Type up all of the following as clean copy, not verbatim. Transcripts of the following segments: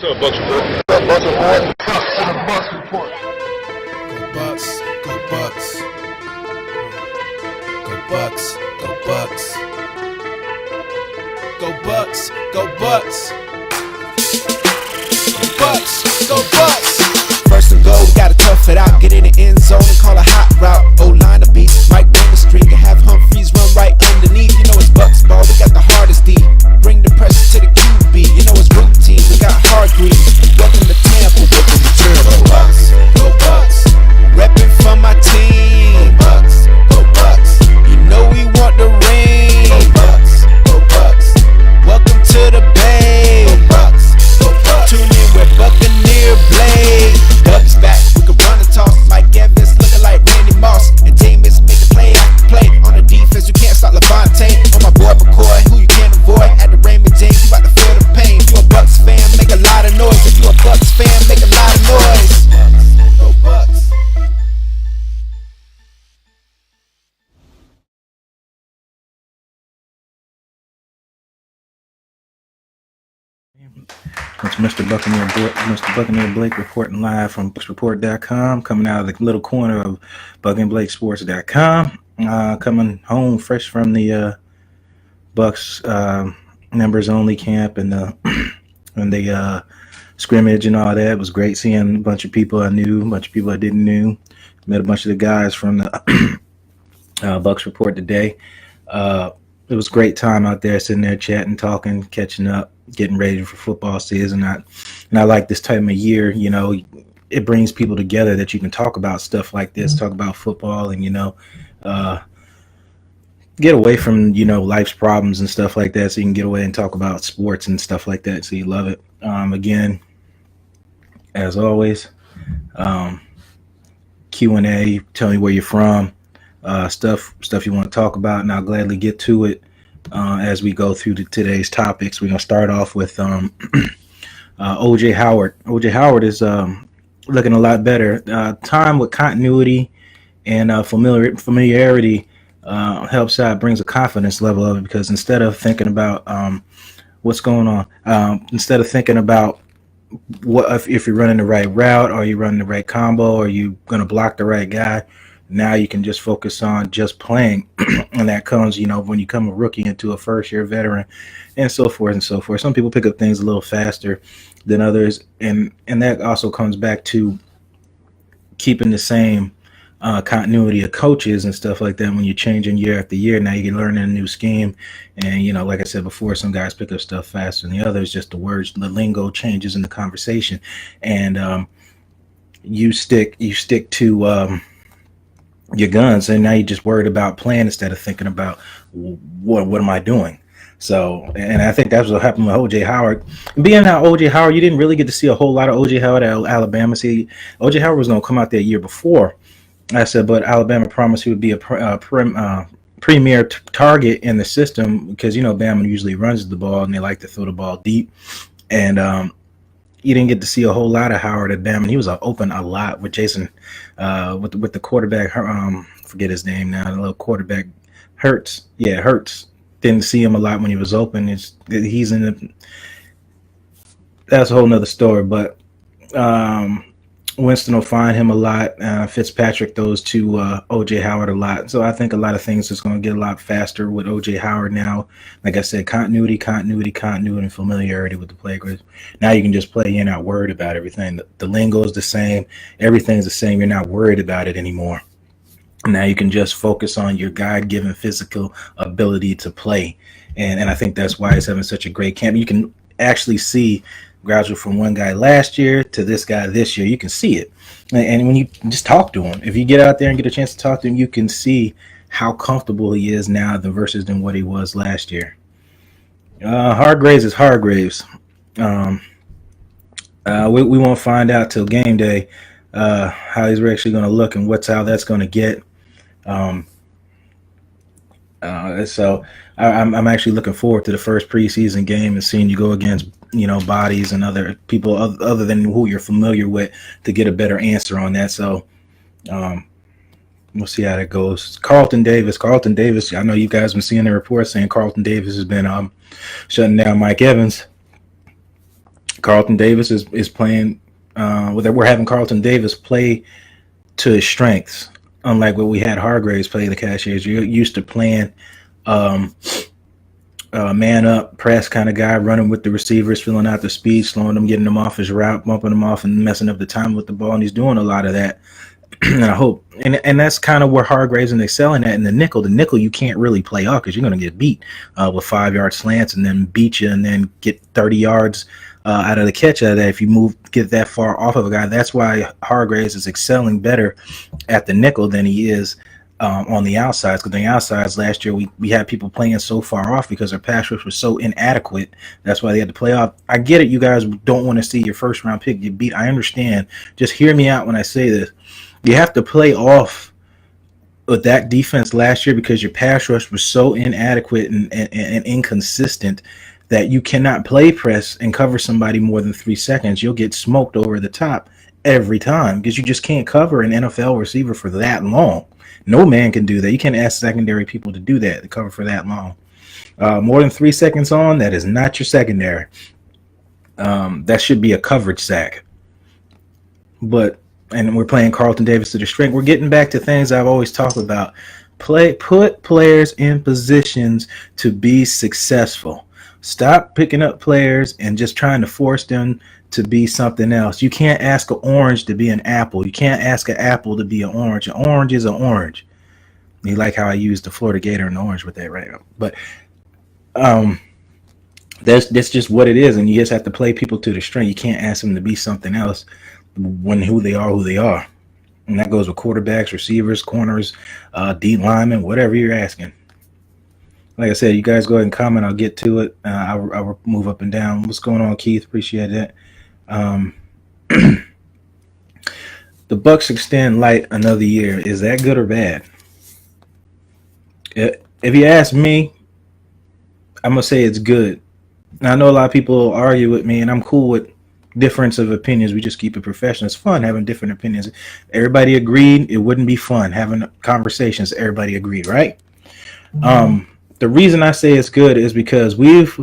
What's up, Bucs Report? What's up, Bucs Report? Bucs Report. Go Bucs, go Bucs. Go Bucs, go Bucs. Go Bucs, go Bucs. Go Bucs, go Bucs. First and goal, gotta tough it out. Get in the end zone and call a hot route. O-line to beat, Mike down the street. And have Humphreys run right underneath. You know it's Bucs ball, we got the hardest D. Bring the pressure to the QB. You know it's routine, we got hard grease. Welcome to Tampa, welcome to Germany. Go Bucs, go Bucs. Reppin' for my team. Go Bucs, go Bucs. You know we want the ring. Go Bucs, go Bucs. Welcome to the Bay. Go Bucs, go Bucs. Tune in with Buccaneer Blade. Bucs back, we can run and toss. Mike Evans looking like Randy Moss. And Jameis make a play after play. On the defense, you can't stop Levante. On my boy McCoy, who you can't avoid. At the Raymond James, you about to feel the pain. If you a Bucs fan, make a lot of noise. If you a Bucs fan, make a lot of noise. Go Bucs. It's Mr. Buccaneer Blake reporting live from BucsReport.com, coming out of the little corner of BuccaneerBlakeSports.com, coming home fresh from the Bucs members only camp and the scrimmage and all that. It was great seeing a bunch of people I knew, a bunch of people I didn't know. Met a bunch of the guys from the Bucs Report today. It was a great time out there, sitting there chatting, talking, catching up, getting ready for football season. And I like this time of year. You know, it brings people together that you can talk about stuff like this, talk about football, and get away from life's problems and stuff like that. So you can get away and talk about sports and stuff like that. So you love it. Again, as always, Q&A. Tell me where you're from. Stuff you want to talk about, and I'll gladly get to it as we go through today's topics. We're going to start off with O.J. Howard. O.J. Howard is looking a lot better. Time with continuity and familiarity helps out, brings a confidence level of it, because instead of thinking about what's going on, instead of thinking about what if you're running the right route, or you're running the right combo, or you're going to block the right guy, now you can just focus on just playing. And that comes, when you come a rookie into a first-year veteran, and so forth and so forth. Some people pick up things a little faster than others, and that also comes back to keeping the same continuity of coaches and stuff like that. When you're changing year after year, now you can learn a new scheme. And, like I said before, some guys pick up stuff faster than the others. Just the words, the lingo changes in the conversation. And you stick to your guns, and now you're just worried about playing instead of thinking about what am I doing. So, and I think that's what happened with O.J. Howard. Being how O.J. Howard, you didn't really get to see a whole lot of O.J. Howard at Alabama. See, O.J. Howard was going to come out there a year before, I said, but Alabama promised he would be a premier target in the system, because Bama usually runs the ball and they like to throw the ball deep. And you didn't get to see a whole lot of Howard at Bama. He was open a lot with Jason, with the quarterback. Forget his name now. The little quarterback, Hurts. Yeah, Hurts. Didn't see him a lot when he was open. He's in the. That's a whole nother story. But Winston will find him a lot. Fitzpatrick throws to O.J. Howard a lot. So I think a lot of things is going to get a lot faster with O.J. Howard now. Like I said, continuity, and familiarity with the players. Now you can just play. You're not worried about everything. The lingo is the same. Everything's the same. You're not worried about it anymore. Now you can just focus on your God-given physical ability to play. And I think that's why he's having such a great camp. You can actually see gradual from one guy last year to this guy this year. You can see it. And when you just talk to him, if you get out there and get a chance to talk to him, you can see how comfortable he is now versus than what he was last year. Hargraves is Hargraves. We won't find out till game day how he's actually going to look and how that's going to get. So I'm actually looking forward to the first preseason game and seeing you go against bodies and other people other than who you're familiar with, to get a better answer on that. So we'll see how that goes. Carlton Davis. I know you guys have been seeing the reports saying Carlton Davis has been shutting down Mike Evans. Carlton Davis is playing. We're having Carlton Davis play to his strengths, unlike what we had Hargraves play the cashiers. You're used to playing um, man up, press kind of guy, running with the receivers, filling out the speed, slowing them, getting them off his route, bumping them off, and messing up the time with the ball. And he's doing a lot of that. And I hope, and that's kind of where Hargraves and excelling at in the nickel. The nickel you can't really play off because you're going to get beat with 5 yard slants and then beat you and then get 30 yards out of the catch out of that if you get that far off of a guy. That's why Hargraves is excelling better at the nickel than he is on the outsides. Because on the outsides last year we had people playing so far off because their pass rush was so inadequate. That's why they had to play off. I get it. You guys don't want to see your first round pick get beat. I understand. Just hear me out when I say this. You have to play off with that defense last year because your pass rush was so inadequate and inconsistent that you cannot play press and cover somebody more than 3 seconds. You'll get smoked over the top every time because you just can't cover an NFL receiver for that long. No man can do that. You can't ask secondary people to do that, to cover for that long. More than 3 seconds on, that is not your secondary. That should be a coverage sack. And we're playing Carlton Davis to the strength. We're getting back to things I've always talked about. Put players in positions to be successful. Stop picking up players and just trying to force them to be something else. You can't ask an orange to be an apple. You can't ask an apple to be an orange. An orange is an orange. You like how I used the Florida Gator and the orange with that right now. But that's just what it is, and you just have to play people to the strength. You can't ask them to be something else when who they are. And that goes with quarterbacks, receivers, corners, D linemen, whatever you're asking. Like I said, you guys go ahead and comment. I'll get to it. I'll move up and down. What's going on, Keith? Appreciate that. The Bucs extend Light another year. Is that good or bad? If you ask me, I'm going to say it's good. Now, I know a lot of people argue with me, and I'm cool with difference of opinions. We just keep it professional. It's fun having different opinions. Everybody agreed. It wouldn't be fun having conversations. Everybody agreed, right? The reason I say it's good is because we've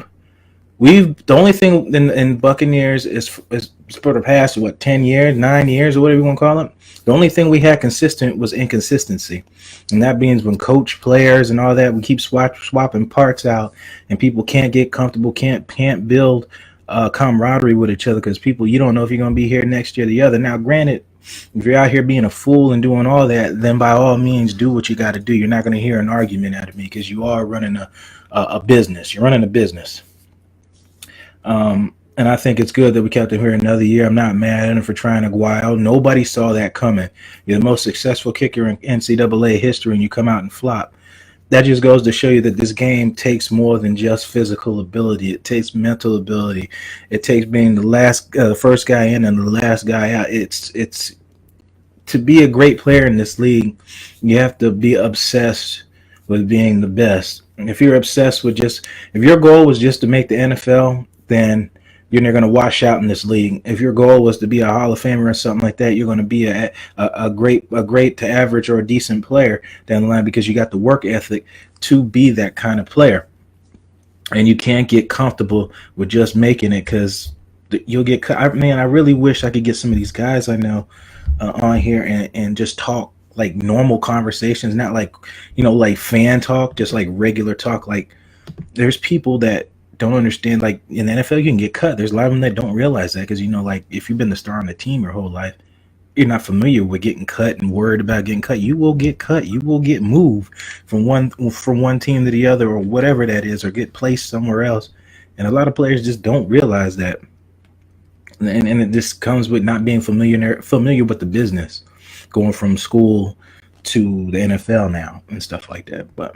the only thing in Buccaneers is for the past 10 years, 9 years, or whatever you want to call it. The only thing we had consistent was inconsistency, and that means when coach, players, and all that, we keep swapping parts out, and people can't get comfortable, can't build camaraderie with each other because people, you don't know if you're going to be here next year or the other. Now, granted, if you're out here being a fool and doing all that, then by all means do what you got to do. You're not going to hear an argument out of me because you are running a business. You're running a business. And I think it's good that we kept him here another year. I'm not mad at him for trying to go out. Nobody saw that coming. You're the most successful kicker in NCAA history, and you come out and flop. That just goes to show you that this game takes more than just physical ability. It takes mental ability. It takes being the first guy in and the last guy out. It's to be a great player in this league, you have to be obsessed with being the best. And if you're obsessed with if your goal was just to make the NFL, then you're not going to wash out in this league. If your goal was to be a Hall of Famer or something like that, you're going to be a great to average or a decent player down the line because you got the work ethic to be that kind of player. And you can't get comfortable with just making it because you'll get cut. I really wish I could get some of these guys I know on here and just talk like normal conversations, not like, like fan talk, just like regular talk. Like there's people that don't understand, like in the NFL you can get cut. There's a lot of them that don't realize that because like if you've been the star on the team your whole life, you're not familiar with getting cut and worried about getting cut. You will get cut. You will get moved from one team to the other or whatever that is, or get placed somewhere else. And a lot of players just don't realize that. And it just comes with not being familiar with the business, going from school to the NFL now and stuff like that. But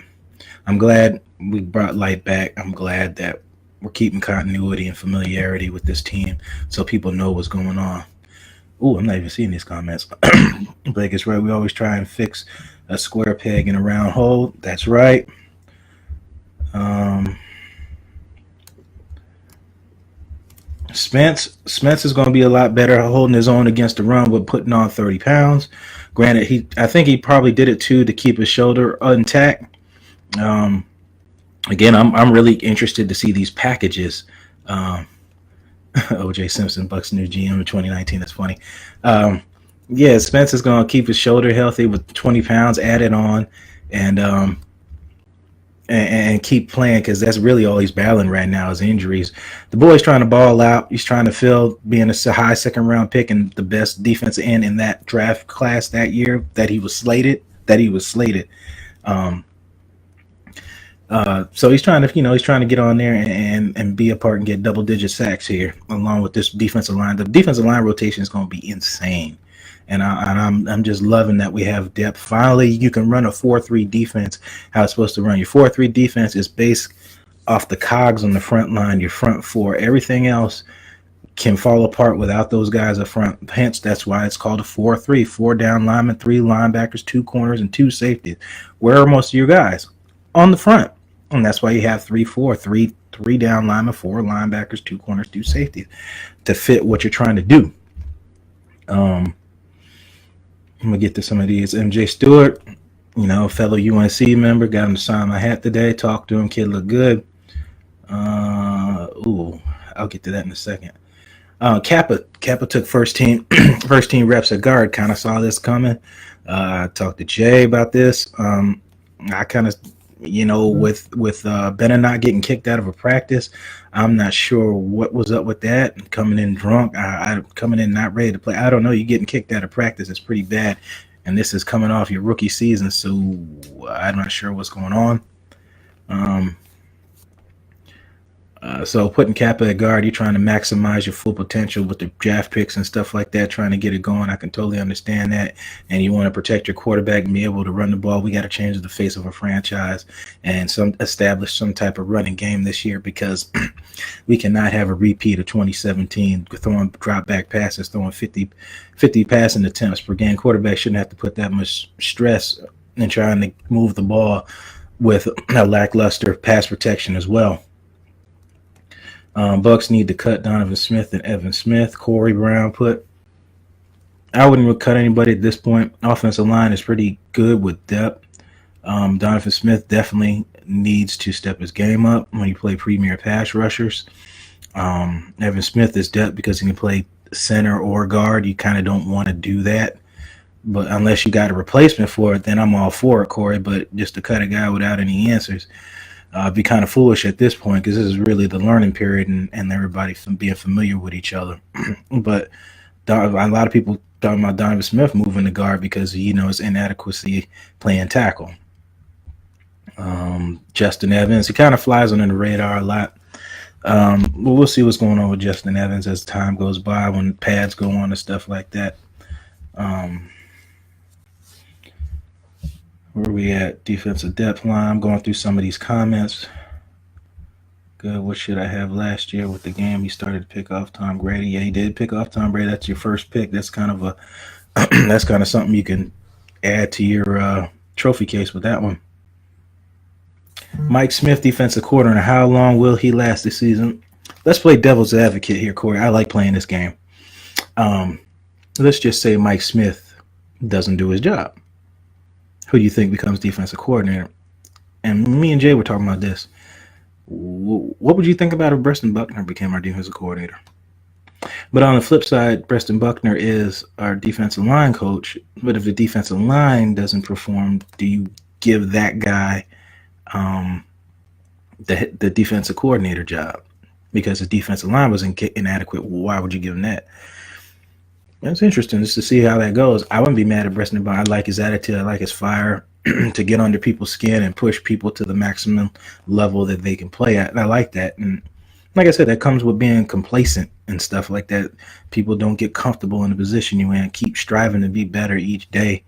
I'm glad we brought Light back. I'm glad that we're keeping continuity and familiarity with this team so people know what's going on. Ooh, I'm not even seeing these comments. Blake is right. We always try and fix a square peg in a round hole. That's right. Spence is going to be a lot better holding his own against the run with putting on 30 pounds. Granted, I think he probably did it too to keep his shoulder intact. Again, I'm really interested to see these packages O.J. Simpson, Bucs new GM in 2019. That's funny. Yeah, Spence is going to keep his shoulder healthy with 20 pounds added on, and and keep playing because that's really all he's battling right now is injuries. The boy's trying to ball out. He's trying to fill being a high second round pick and the best defensive end in that draft class that year that he was slated. Um, so he's trying to, he's trying to get on there and be a part and get double digit sacks here, along with this defensive line. The defensive line rotation is going to be insane, and I'm just loving that we have depth. Finally, you can run a 4-3 defense how it's supposed to run. Your 4-3 defense is based off the cogs on the front line, your front four. Everything else can fall apart without those guys up front. Hence, that's why it's called a 4-3. 4 down linemen, 3 linebackers, 2 corners, and 2 safeties. Where are most of your guys? On the front. And that's why you have 3-4, 3 down linemen, 4 linebackers, 2 corners, 2 safeties to fit what you're trying to do. I'm gonna get to some of these. M.J. Stewart, fellow UNC member, got him to sign my hat today. Talked to him, kid looked good. I'll get to that in a second. Cappa took first team reps at guard. Kind of saw this coming. I talked to Jay about this. I kind of, with Bennett not getting kicked out of a practice, I'm not sure what was up with that. Coming in drunk, I coming in not ready to play. I don't know. You getting kicked out of practice is pretty bad, and this is coming off your rookie season, so I'm not sure what's going on. So putting Cappa at guard, you're trying to maximize your full potential with the draft picks and stuff like that, trying to get it going. I can totally understand that. And you want to protect your quarterback and be able to run the ball. We got to change the face of a franchise and establish some type of running game this year because we cannot have a repeat of 2017 throwing drop back passes, throwing 50 passing attempts per game. Quarterback shouldn't have to put that much stress in trying to move the ball with a lackluster pass protection as well. Bucs need to cut Donovan Smith and Evan Smith. Corey Brown I wouldn't cut anybody at this point. Offensive line is pretty good with depth. Donovan Smith definitely needs to step his game up when you play premier pass rushers. Evan Smith is depth because he can play center or guard. You kind of don't want to do that. But unless you got a replacement for it, then I'm all for it, Corey. But just to cut a guy without any answers, be kind of foolish at this point because this is really the learning period and everybody being familiar with each other. But a lot of people talking about Donovan Smith moving to guard because his inadequacy playing tackle. Justin Evans, he kind of flies under the radar a lot. But we'll see what's going on with Justin Evans as time goes by when pads go on and stuff like that. Where are we at? Defensive depth line. I'm going through some of these comments. Good. What should I have last year with the game? He started to pick off Tom Brady. Yeah, he did pick off Tom Brady. That's your first pick. That's kind of that's kind of something you can add to your trophy case with that one. Mike Smith, defensive coordinator. How long will he last this season? Let's play devil's advocate here, Corey. I like playing this game. Let's just say Mike Smith doesn't do his job. Who do you think becomes defensive coordinator? And me and Jay were talking about this. What would you think about if Preston Buckner became our defensive coordinator? But on the flip side, Preston Buckner is our defensive line coach. But if the defensive line doesn't perform, do you give that guy the defensive coordinator job? Because the defensive line was inadequate. Why would you give him that? That's interesting just to see how that goes. I wouldn't be mad at Preston Buckner. I like his attitude. I like his fire to get under people's skin and push people to the maximum level that they can play at. And I like that. And like I said, that comes with being complacent and stuff like that. People don't get comfortable in the position you're in. Keep striving to be better each day.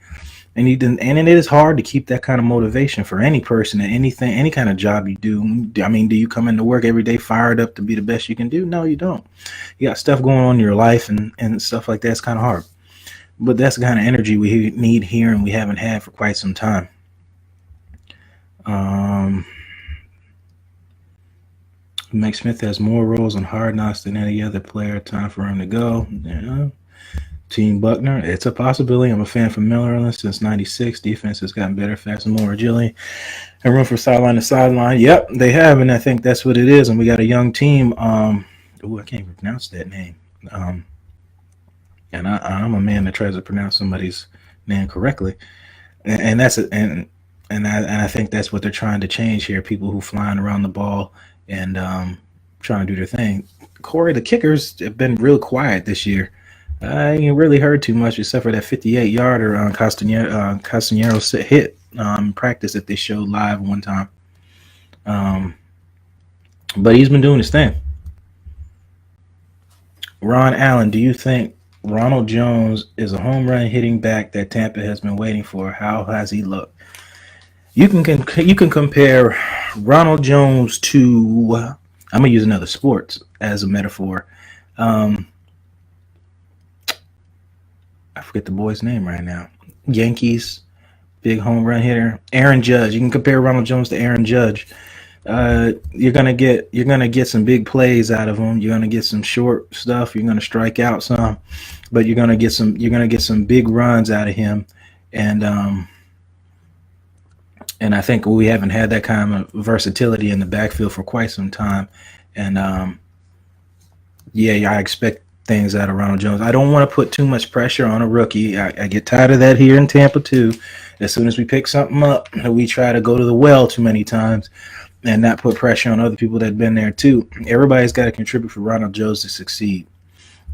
And it is hard to keep that kind of motivation for any person at anything, any kind of job you do. I mean, do you come into work every day fired up to be the best you can do? No, you don't. You got stuff going on in your life and stuff like that. It's kind of hard. But that's the kind of energy we need here and we haven't had for quite some time. Mike Smith has more roles on Hard Knocks than any other player. Time for him to go. Yeah. Team Buckner, it's a possibility. I'm a fan from Miller since '96. Defense has gotten better, faster, more agility, and room for sideline to sideline. Yep, they have, and I think that's what it is. And we got a young team. Oh, I can't even pronounce that name. Um, and I'm a man that tries to pronounce somebody's name correctly, and that's a, and I think that's what they're trying to change here. People who flying around the ball and trying to do their thing. Corey, the kickers have been real quiet this year. I ain't really heard too much except for that 58 yarder on Castaneros hit practice that they showed live one time. Um, but he's been doing his thing. Ron Allen, do you think Ronald Jones is a home run hitting back that Tampa has been waiting for? How has he looked? You can compare Ronald Jones to I'm gonna use another sports as a metaphor. Um, I forget the boy's name right now. Yankees big home run hitter, Aaron Judge. You can compare Ronald Jones to Aaron Judge. You're gonna get some big plays out of him. You're gonna get some short stuff. You're gonna strike out some, but you're gonna get some big runs out of him, and and I think we haven't had that kind of versatility in the backfield for quite some time, and yeah, I expect things out of Ronald Jones. I don't want to put too much pressure on a rookie. I get tired of that here in Tampa too. As soon as we pick something up, we try to go to the well too many times and not put pressure on other people that have been there too. Everybody's got to contribute for Ronald Jones to succeed.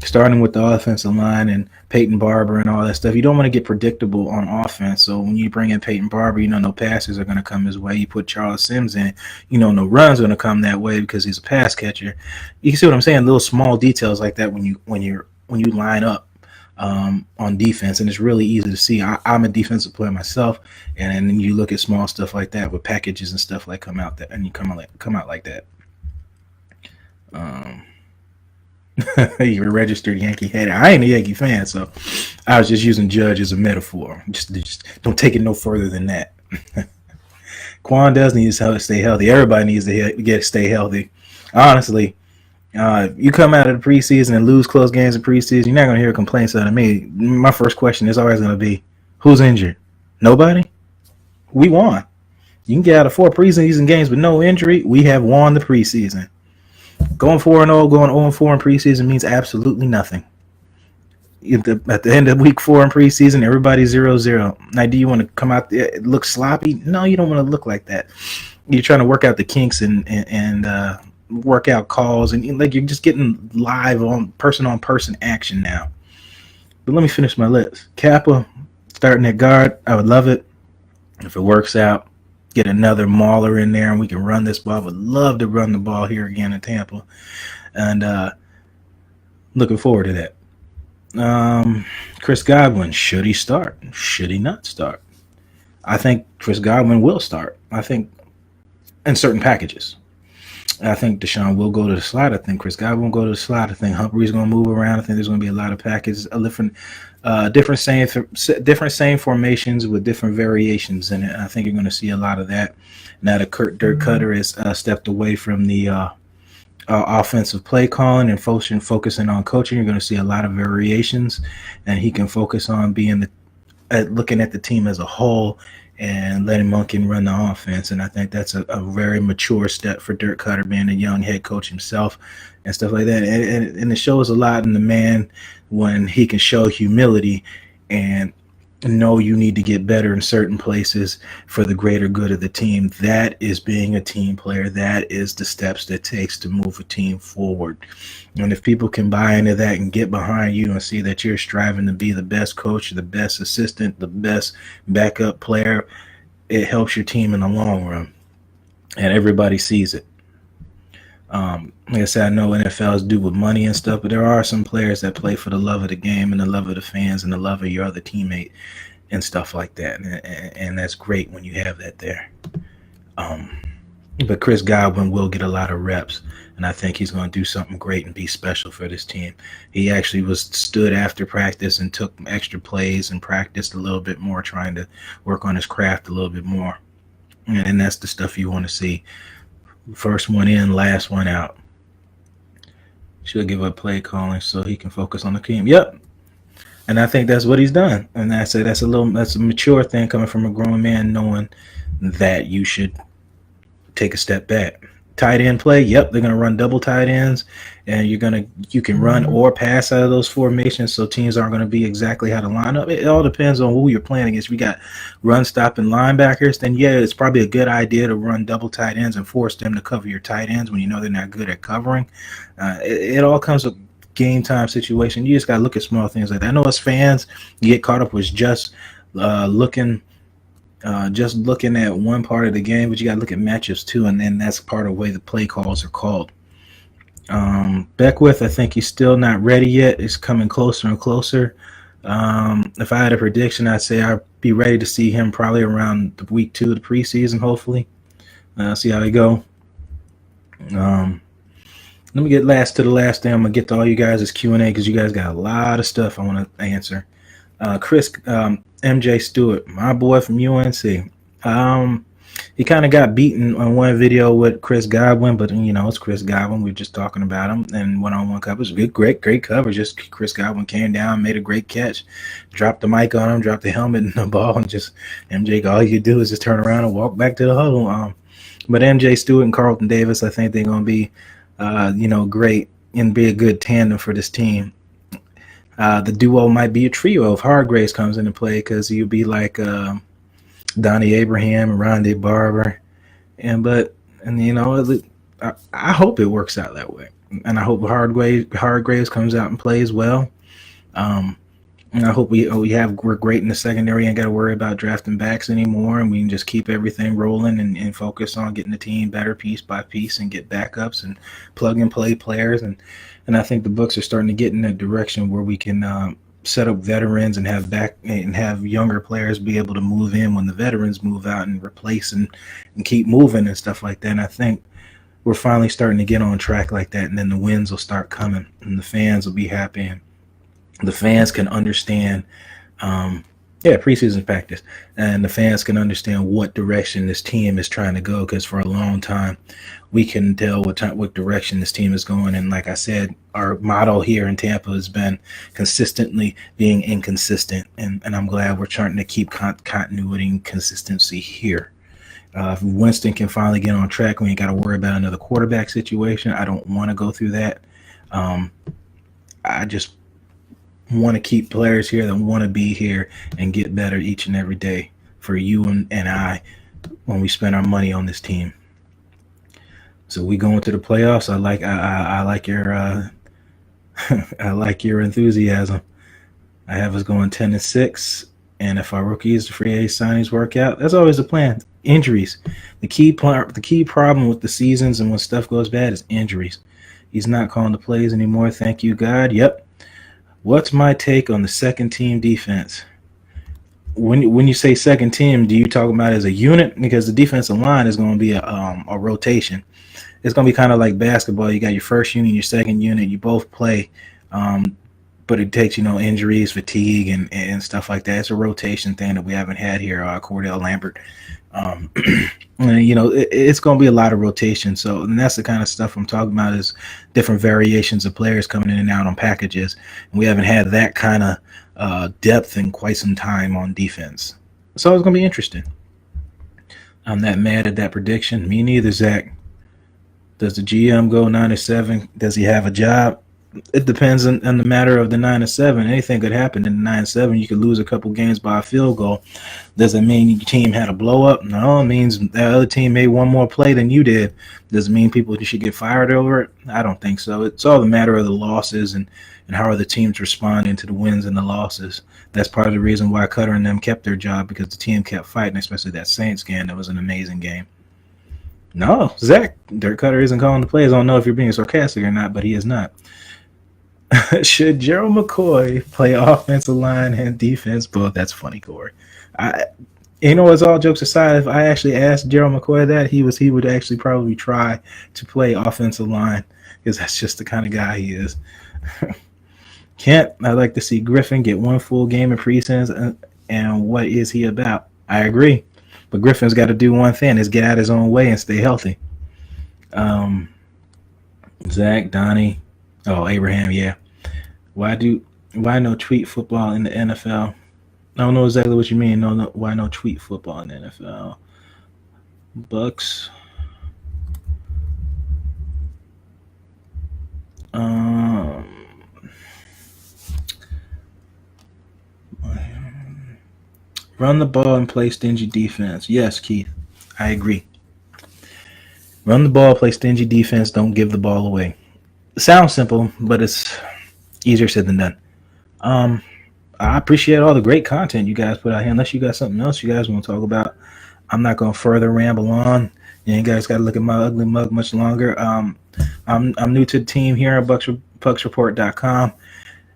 Starting with the offensive line and Peyton Barber and all that stuff. You don't want to get predictable on offense. So when you bring in Peyton Barber, no passes are going to come his way. You put Charles Sims in, no runs are going to come that way because he's a pass catcher. You can see what I'm saying? Little small details like that when you line up on defense, and it's really easy to see. I'm a defensive player myself, and then you look at small stuff like that with packages and stuff like come out and you come out like that. You're a registered Yankee hater. I ain't a Yankee fan, so I was just using Judge as a metaphor. Just don't take it no further than that. Quan does need to stay healthy. Everybody needs to stay healthy. Honestly, you come out of the preseason and lose close games in preseason, you're not going to hear complaints out of me. My first question is always going to be, who's injured? Nobody? We won. You can get out of 4 preseason games with no injury. We have won the preseason. Going 4-0, going 0-4 in preseason means absolutely nothing. At the end of week 4 in preseason, everybody's 0-0. Now, do you want to come out there look sloppy? No, you don't want to look like that. You're trying to work out the kinks and work out calls, and like you're just getting live on person action now. But let me finish my list. Cappa starting at guard, I would love it if it works out. Get another mauler in there and we can run this ball. I would love to run the ball here again in Tampa, and looking forward to that. Chris Godwin, should he start? Should he not start? I think Chris Godwin will start. I think in certain packages. I think Deshaun will go to the slot. I think Chris Godwin will go to the slot. I think Humphrey's going to move around. I think there's going to be a lot of packages, different same formations with different variations in it. I think you're going to see a lot of that. Now that Dirk Cutter has stepped away from the offensive play calling and focusing on coaching, you're going to see a lot of variations, and he can focus on looking at the team as a whole and letting Monken run the offense. And I think that's a very mature step for Dirk Cutter, being a young head coach himself and stuff like that. And it shows a lot in the man when he can show humility and know you need to get better in certain places for the greater good of the team. That is being a team player. That is the steps that it takes to move a team forward. And if people can buy into that and get behind you and see that you're striving to be the best coach, the best assistant, the best backup player, it helps your team in the long run. And everybody sees it. Like I said, I know NFL is due with money and stuff, but there are some players that play for the love of the game and the love of the fans and the love of your other teammate and stuff like that. And that's great when you have that there. But Chris Godwin will get a lot of reps, and I think he's going to do something great and be special for this team. He actually stood after practice and took extra plays and practiced a little bit more, trying to work on his craft a little bit more. And that's the stuff you want to see. First one in, last one out. She'll give up play calling so he can focus on the team. Yep. And I think that's what he's done. And that's a mature thing coming from a grown man, knowing that you should take a step back, tight end play. Yep, they're going to run double tight ends, and you can run or pass out of those formations, so teams aren't going to be exactly how to line up. It all depends on who you're playing against. If you got run stopping linebackers, then yeah, it's probably a good idea to run double tight ends and force them to cover your tight ends when you know they're not good at covering. It all comes with game time situation. You just got to look at small things like that. I know as fans, you get caught up with just looking at one part of the game, but you got to look at matchups too, and then that's part of the way the play calls are called. Beckwith, I think he's still not ready yet. It's coming closer and closer. If I had a prediction, I'd say I'd be ready to see him probably around the week 2 of the preseason, hopefully. See how they go. Let me get to the last thing. I'm going to get to all you guys' Q&A because you guys got a lot of stuff I want to answer. Chris, M.J. Stewart, my boy from UNC. He kind of got beaten on one video with Chris Godwin, but it's Chris Godwin. We're just talking about him, and one-on-one coverage, great coverage. Just Chris Godwin came down, made a great catch, dropped the mic on him, dropped the helmet and the ball, and just MJ. All you do is just turn around and walk back to the huddle. But M.J. Stewart and Carlton Davis, I think they're going to be, great and be a good tandem for this team. The duo might be a trio if Hargraves comes into play because you'll be like Donnie Abraham and Rondé Barber. I hope it works out that way. And I hope Hargraves comes out and plays well. And I hope we're great in the secondary. Ain't got to worry about drafting backs anymore, and we can just keep everything rolling and focus on getting the team better piece by piece and get backups and plug and play players. And I think the Bucs are starting to get in that direction where we can set up veterans and have younger players be able to move in when the veterans move out and replace and keep moving and stuff like that. And I think we're finally starting to get on track like that, and then the wins will start coming and the fans will be happy. And the fans can understand, preseason practice, and the fans can understand what direction this team is trying to go. Because for a long time, we couldn't tell what direction this team is going. And like I said, our motto here in Tampa has been consistently being inconsistent. And I'm glad we're trying to keep continuity and consistency here. If Winston can finally get on track, we ain't got to worry about another quarterback situation. I don't want to go through that. I just want to keep players here that want to be here and get better each and every day for you and I when we spend our money on this team. So we going to the playoffs. I like your I like your enthusiasm. I have us going 10-6, and if our rookies, the free agent signings work out, that's always the plan. Injuries, the key problem with the seasons and when stuff goes bad is injuries. He's not calling the plays anymore. Thank you, God. Yep. What's my take on the second team defense? When you say second team, do you talk about it as a unit? Because the defensive line is going to be a rotation. It's going to be kind of like basketball. You got your first unit, your second unit. You both play, but it takes injuries, fatigue, and stuff like that. It's a rotation thing that we haven't had here. Cordell Lambert. It's going to be a lot of rotation. So, and that's the kind of stuff I'm talking about is different variations of players coming in and out on packages. And we haven't had that kind of depth in quite some time on defense. So it's going to be interesting. I'm not mad at that prediction. Me neither, Zach. Does the GM go 9-7? Does he have a job? It depends on the matter of the 9-7. Anything could happen in the 9-7. You could lose a couple games by a field goal. Does it mean your team had a blow up? No, it means the other team made one more play than you did. Does it mean people should get fired over it? I don't think so. It's all the matter of the losses and how are the teams responding to the wins and the losses. That's part of the reason why Cutter and them kept their job, because the team kept fighting, especially that Saints game. That was an amazing game. No, Zach, Dirk Cutter isn't calling the plays. I don't know if you're being sarcastic or not, but he is not. Should Gerald McCoy play offensive line and defense? Well, that's funny, Corey. As all jokes aside, if I actually asked Gerald McCoy that, he would actually probably try to play offensive line because that's just the kind of guy he is. Kent, I'd like to see Griffin get one full game in preseason, and what is he about? I agree, but Griffin's got to do one thing: is get out his own way and stay healthy. Zach, Donnie. Oh, Abraham, yeah. Why no tweet football in the NFL? I don't know exactly what you mean. No, why no tweet football in the NFL? Bucs. Run the ball and play stingy defense. Yes, Keith, I agree. Run the ball, play stingy defense. Don't give the ball away. It sounds simple, but it's easier said than done. Um, I appreciate all the great content you guys put out here. Unless you got something else you guys want to talk about, I'm not going to further ramble on. You guys got to look at my ugly mug much longer. I'm new to the team here at bucksreport.com.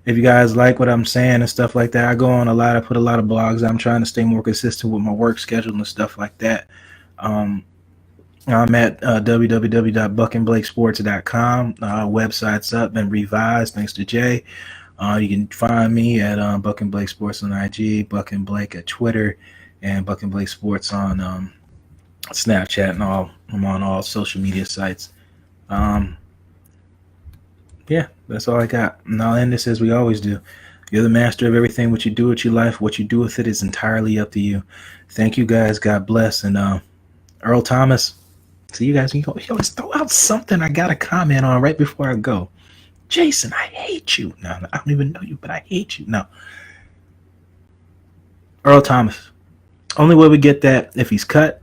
If you guys like what I'm saying and stuff like that, I go on a lot. I put a lot of blogs. I'm trying to stay more consistent with my work schedule and stuff like that. Um, I'm at www.buckandblakesports.com. Website's up and revised thanks to Jay. You can find me at Buck and Blake Sports on IG, Buck and Blake at Twitter, and Buck and Blake Sports on Snapchat and all. I'm on all social media sites. Yeah, that's all I got. And I'll end this as we always do. You're the master of everything. What you do with your life, what you do with it is entirely up to you. Thank you guys. God bless. And Earl Thomas, see you guys. You always throw out something I got to comment on right before I go. Jason, I hate you. No, I don't even know you, but I hate you. No. Earl Thomas. Only way we get that if he's cut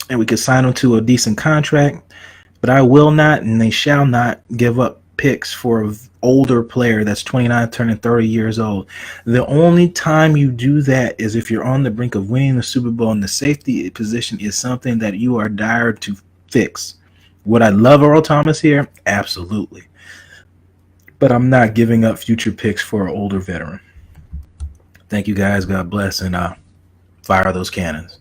and we could sign him to a decent contract. But I will not and they shall not give up picks for an older player that's 29 turning 30 years old. The only time you do that is if you're on the brink of winning the Super Bowl and the safety position is something that you are dire to fix. Would I love Earl Thomas here? Absolutely. But I'm not giving up future picks for an older veteran. Thank you guys. God bless, and fire those cannons.